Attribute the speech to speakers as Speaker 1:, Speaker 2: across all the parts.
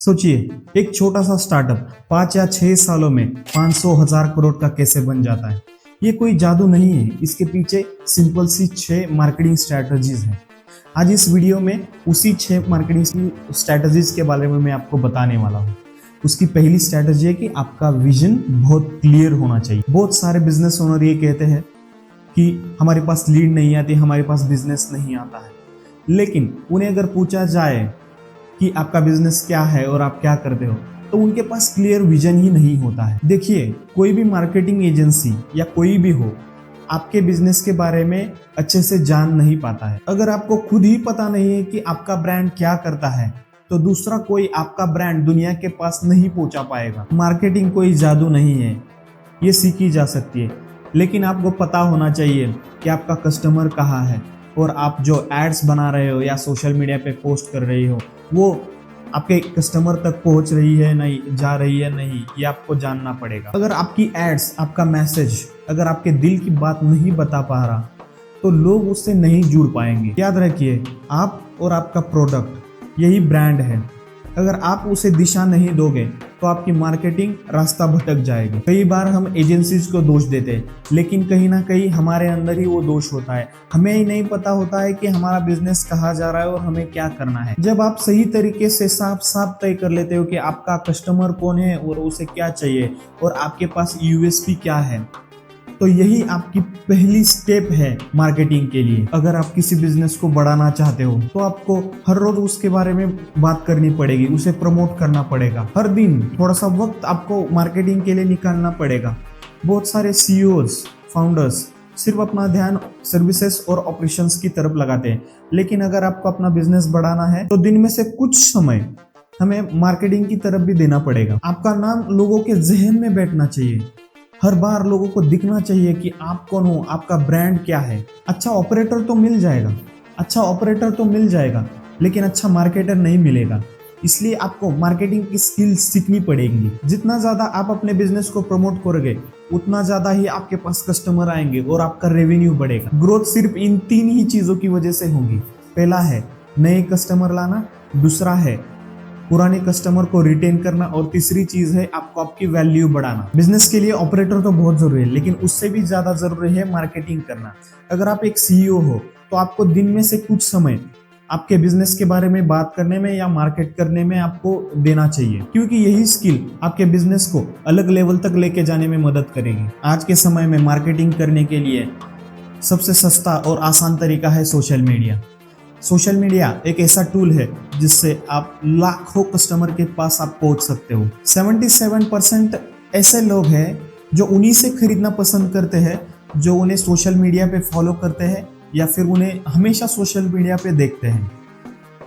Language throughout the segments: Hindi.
Speaker 1: सोचिए, एक छोटा सा स्टार्टअप 5 या 6 सालों में 500,000 करोड़ का कैसे बन जाता है। ये कोई जादू नहीं है, इसके पीछे सिंपल सी 6 मार्केटिंग स्ट्रैटेजीज हैं। आज इस वीडियो में उसी 6 मार्केटिंग स्ट्रैटेजीज के बारे में मैं आपको बताने वाला हूँ। उसकी पहली स्ट्रैटेजी है कि आपका विजन बहुत क्लियर होना चाहिए। बहुत सारे बिजनेस ओनर ये कहते हैं कि हमारे पास लीड नहीं आती, हमारे पास बिजनेस नहीं आता है। लेकिन उन्हें अगर पूछा जाए कि आपका बिजनेस क्या है और आप क्या करते हो, तो उनके पास क्लियर विजन ही नहीं होता है। देखिए, कोई भी मार्केटिंग एजेंसी या कोई भी हो, आपके बिजनेस के बारे में अच्छे से जान नहीं पाता है। अगर आपको खुद ही पता नहीं है कि आपका ब्रांड क्या करता है, तो दूसरा कोई आपका ब्रांड दुनिया के पास नहीं पहुंचा पाएगा। मार्केटिंग कोई जादू नहीं है, ये सीखी जा सकती है, लेकिन आपको पता होना चाहिए कि आपका कस्टमर कहाँ है और आप जो एड्स बना रहे हो या सोशल मीडिया पे पोस्ट कर रही हो, वो आपके कस्टमर तक पहुंच रही है नहीं, जा रही है नहीं, ये आपको जानना पड़ेगा। अगर आपकी एड्स, आपका मैसेज अगर आपके दिल की बात नहीं बता पा रहा, तो लोग उससे नहीं जुड़ पाएंगे। याद रखिए, आप और आपका प्रोडक्ट यही ब्रांड है। अगर आप उसे दिशा नहीं दोगे तो आपकी मार्केटिंग रास्ता भटक जाएगी। कई बार हम एजेंसीज को दोष देते हैं, लेकिन कहीं ना कहीं हमारे अंदर ही वो दोष होता है। हमें ही नहीं पता होता है कि हमारा बिजनेस कहाँ जा रहा है और हमें क्या करना है। जब आप सही तरीके से साफ साफ तय कर लेते हो कि आपका कस्टमर कौन है और उसे क्या चाहिए और आपके पास यूएसपी क्या है, तो यही आपकी पहली स्टेप है मार्केटिंग के लिए। अगर आप किसी बिजनेस को बढ़ाना चाहते हो, तो आपको हर रोज उसके बारे में बात करनी पड़ेगी, उसे प्रमोट करना पड़ेगा। हर दिन थोड़ा सा वक्त आपको मार्केटिंग के लिए निकालना पड़ेगा। बहुत सारे सीईओज, फाउंडर्स सिर्फ अपना ध्यान सर्विसेज और ऑपरेशंस की तरफ लगाते हैं, लेकिन अगर आपको अपना बिजनेस बढ़ाना है तो दिन में से कुछ समय हमें मार्केटिंग की तरफ भी देना पड़ेगा। आपका नाम लोगों के जहन में बैठना चाहिए। हर बार लोगों को दिखना चाहिए कि आप कौन हो, आपका ब्रांड क्या है। अच्छा ऑपरेटर तो मिल जाएगा, लेकिन अच्छा मार्केटर नहीं मिलेगा। इसलिए आपको मार्केटिंग की स्किल्स सीखनी पड़ेंगी। जितना ज्यादा आप अपने बिजनेस को प्रमोट करोगे, उतना ज्यादा ही आपके पास कस्टमर आएंगे और आपका रेवेन्यू बढ़ेगा। ग्रोथ सिर्फ इन 3 ही चीजों की वजह से होगी। पहला है नए कस्टमर लाना, दूसरा है पुराने कस्टमर को रिटेन करना, और तीसरी चीज है आपको आपकी वैल्यू बढ़ाना। बिजनेस के लिए ऑपरेटर तो बहुत जरूरी है, लेकिन उससे भी ज्यादा जरूरी है मार्केटिंग करना। अगर आप एक सीईओ हो, तो आपको दिन में से कुछ समय आपके बिजनेस के बारे में बात करने में या मार्केट करने में आपको देना चाहिए, क्योंकि यही स्किल आपके बिजनेस को अलग लेवल तक लेके जाने में मदद करेगी। आज के समय में मार्केटिंग करने के लिए सबसे सस्ता और आसान तरीका है सोशल मीडिया। सोशल मीडिया एक ऐसा टूल है जिससे आप लाखों कस्टमर के पास आप पहुंच सकते हो। 77% ऐसे लोग हैं जो उन्हीं से खरीदना पसंद करते हैं जो उन्हें सोशल मीडिया पे फॉलो करते हैं या फिर उन्हें हमेशा सोशल मीडिया पे देखते हैं।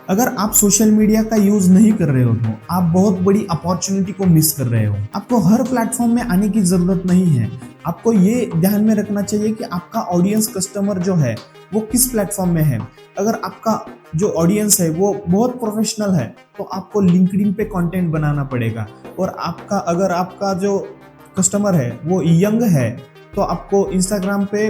Speaker 1: अगर आप सोशल मीडिया का यूज नहीं कर रहे हो, तो आप बहुत बड़ी अपॉर्चुनिटी को मिस कर रहे हो। आपको हर प्लेटफॉर्म में आने की जरूरत नहीं है। आपको ये ध्यान में रखना चाहिए कि आपका ऑडियंस, कस्टमर जो है, वो किस प्लेटफॉर्म में है। अगर आपका जो ऑडियंस है वो बहुत प्रोफेशनल है, तो आपको लिंक्डइन पे कंटेंट बनाना पड़ेगा। और अगर आपका जो कस्टमर है वो यंग है, तो आपको इंस्टाग्राम पे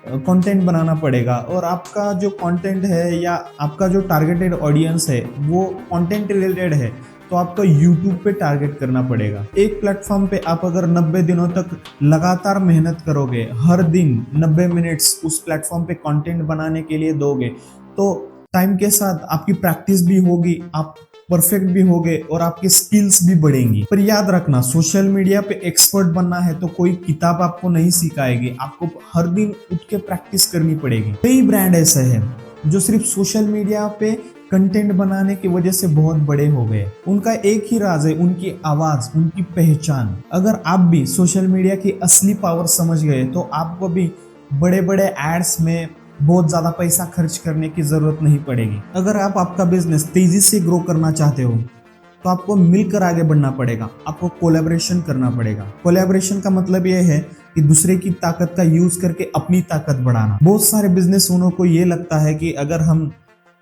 Speaker 1: कंटेंट बनाना पड़ेगा। और आपका जो कंटेंट है या आपका जो टारगेटेड ऑडियंस है वो कंटेंट रिलेटेड है, तो आपको YouTube पे टारगेट करना पड़ेगा। एक प्लेटफॉर्म पे आप अगर 90 दिनों तक लगातार मेहनत करोगे, हर दिन 90 मिनट्स उस प्लेटफॉर्म पे कंटेंट बनाने के लिए दोगे, तो टाइम के साथ आपकी प्रैक्टिस भी होगी, आप परफेक्ट भी होगे और आपकी स्किल्स भी बढ़ेंगी। पर याद रखना, सोशल मीडिया पे एक्सपर्ट बनना है तो कोई किताब आपको नहीं सिखाएगी, आपको हर दिन उठ के प्रैक्टिस करनी पड़ेगी। कई ब्रांड ऐसे हैं जो सिर्फ सोशल मीडिया पे कंटेंट बनाने की वजह से बहुत बड़े हो गए। उनका एक ही राज है, उनकी आवाज, उनकी पहचान। अगर आप भी सोशल मीडिया की असली पावर समझ गए, तो आपको भी बड़े बड़े एड्स में बहुत ज्यादा पैसा खर्च करने की जरूरत नहीं पड़ेगी। अगर आप आपका बिजनेस तेजी से ग्रो करना चाहते हो, तो आपको मिलकर आगे बढ़ना पड़ेगा। आपको कोलैबोरेशन करना पड़ेगा। कोलैबोरेशन का मतलब यह है कि दूसरे की ताकत का यूज करके अपनी ताकत बढ़ाना। बहुत सारे बिजनेस ओनर को ये लगता है कि अगर हम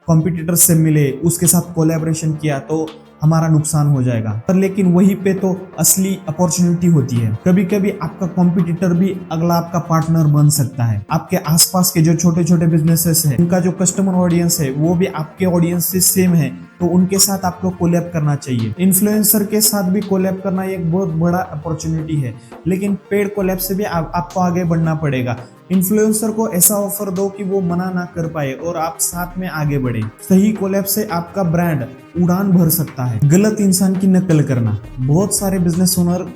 Speaker 1: कॉम्पिटिटर से मिले, उसके साथ कोलैबोरेशन किया, तो हमारा नुकसान हो जाएगा। पर लेकिन वहीं पे तो असली अपॉर्चुनिटी होती है। कभी कभी आपका कॉम्पिटिटर भी अगला आपका पार्टनर बन सकता है। आपके आसपास के जो छोटे छोटे बिजनेसेस हैं, उनका जो कस्टमर ऑडियंस है वो भी आपके ऑडियंस से सेम है, तो उनके साथ आपको कोलैब करना चाहिए। इन्फ्लुएंसर के साथ भी कोलैब करना एक बहुत बड़ा अपॉर्चुनिटी है, लेकिन पेड कोलैब से भी आपको आगे बढ़ना पड़ेगा। इन्फ्लुएंसर को ऐसा ऑफर दो कि वो मना ना कर पाए और आप साथ में आगे बढ़े। सही कोलैब से आपका ब्रांड उड़ान भर सकता है। गलत इंसान की नकल करना, बहुत सारे बिजनेस ओनर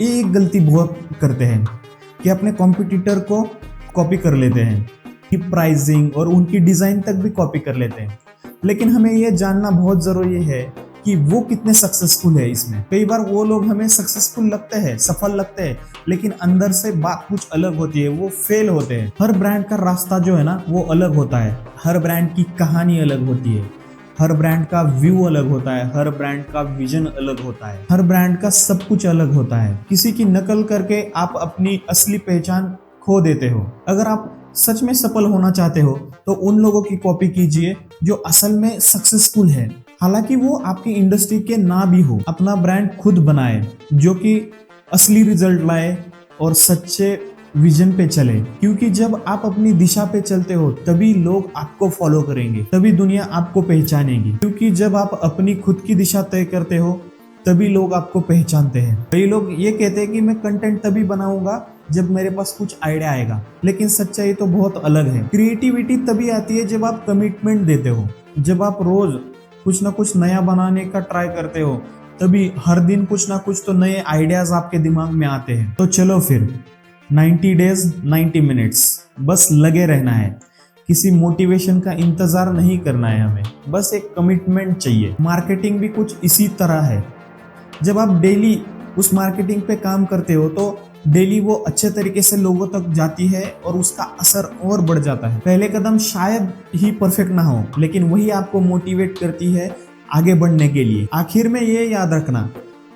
Speaker 1: एक गलती बहुत करते हैं कि अपने कॉम्पिटिटर को कॉपी कर लेते हैं, कि प्राइसिंग और उनकी डिजाइन तक भी कॉपी कर लेते हैं। लेकिन हमें यह जानना बहुत जरूरी है कि वो कितने सक्सेसफुल है इसमें। कई बार वो लोग हमें सक्सेसफुल लगते हैं, सफल लगते हैं, लेकिन अंदर से बात कुछ अलग होती है, वो फेल होते हैं। हर ब्रांड का रास्ता जो है ना वो अलग होता है, हर ब्रांड की कहानी अलग होती है, हर ब्रांड का व्यू अलग होता है, हर ब्रांड का विजन अलग होता है, हर ब्रांड का सब कुछ अलग होता है। किसी की नकल करके आप अपनी असली पहचान खो देते हो। अगर आप सच में सफल होना चाहते हो तो उन लोगों की कॉपी कीजिए जो असल में सक्सेसफुल है, हालांकि वो आपकी इंडस्ट्री के ना भी हो। अपना ब्रांड खुद बनाए जो कि असली रिजल्ट लाए और सच्चे विजन पे चले, क्योंकि जब आप अपनी दिशा पे चलते हो तभी लोग आपको फॉलो करेंगे, तभी दुनिया आपको पहचानेगी। क्योंकि जब आप अपनी खुद की दिशा तय करते हो तभी लोग आपको पहचानते हैं। कई लोग ये कहते हैं कि मैं कंटेंट तभी बनाऊंगा जब मेरे पास कुछ आइडिया आएगा, लेकिन सच्चाई तो बहुत अलग है। क्रिएटिविटी तभी आती है जब आप कमिटमेंट देते हो, जब आप रोज कुछ ना कुछ नया बनाने का ट्राई करते हो, तभी हर दिन कुछ ना कुछ तो नए आइडियाज आपके दिमाग में आते हैं। तो चलो फिर 90 डेज 90 मिनट्स, बस लगे रहना है। किसी मोटिवेशन का इंतजार नहीं करना है हमें, बस एक कमिटमेंट चाहिए। मार्केटिंग भी कुछ इसी तरह है। जब आप डेली उस मार्केटिंग पे काम करते हो तो डेली वो अच्छे तरीके से लोगों तक जाती है और उसका असर और बढ़ जाता है। पहले कदम शायद ही परफेक्ट ना हो, लेकिन वही आपको मोटिवेट करती है आगे बढ़ने के लिए। आखिर में ये याद रखना,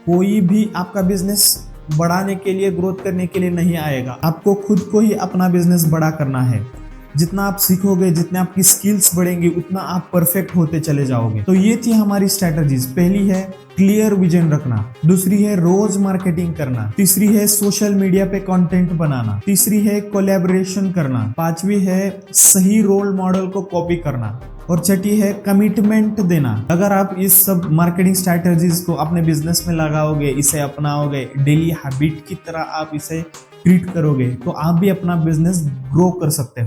Speaker 1: कोई भी आपका बिजनेस बढ़ाने के लिए, ग्रोथ करने के लिए नहीं आएगा। आपको खुद को ही अपना बिजनेस बड़ा करना है। जितना आप सीखोगे, जितने आपकी स्किल्स बढ़ेंगी, उतना आप परफेक्ट होते चले जाओगे। तो ये थी हमारी स्ट्रेटजीज। पहली है क्लियर विजन रखना, दूसरी है रोज मार्केटिंग करना, तीसरी है सोशल मीडिया पे कंटेंट बनाना, तीसरी है कोलैबोरेशन करना, पांचवी है सही रोल मॉडल को कॉपी करना, और छठी है कमिटमेंट देना। अगर आप इस सब मार्केटिंग स्ट्रैटेजीज को अपने बिजनेस में लगाओगे, इसे अपनाओगे, डेली हैबिट की तरह आप इसे ट्रीट करोगे, तो आप भी अपना बिजनेस ग्रो कर सकते हो।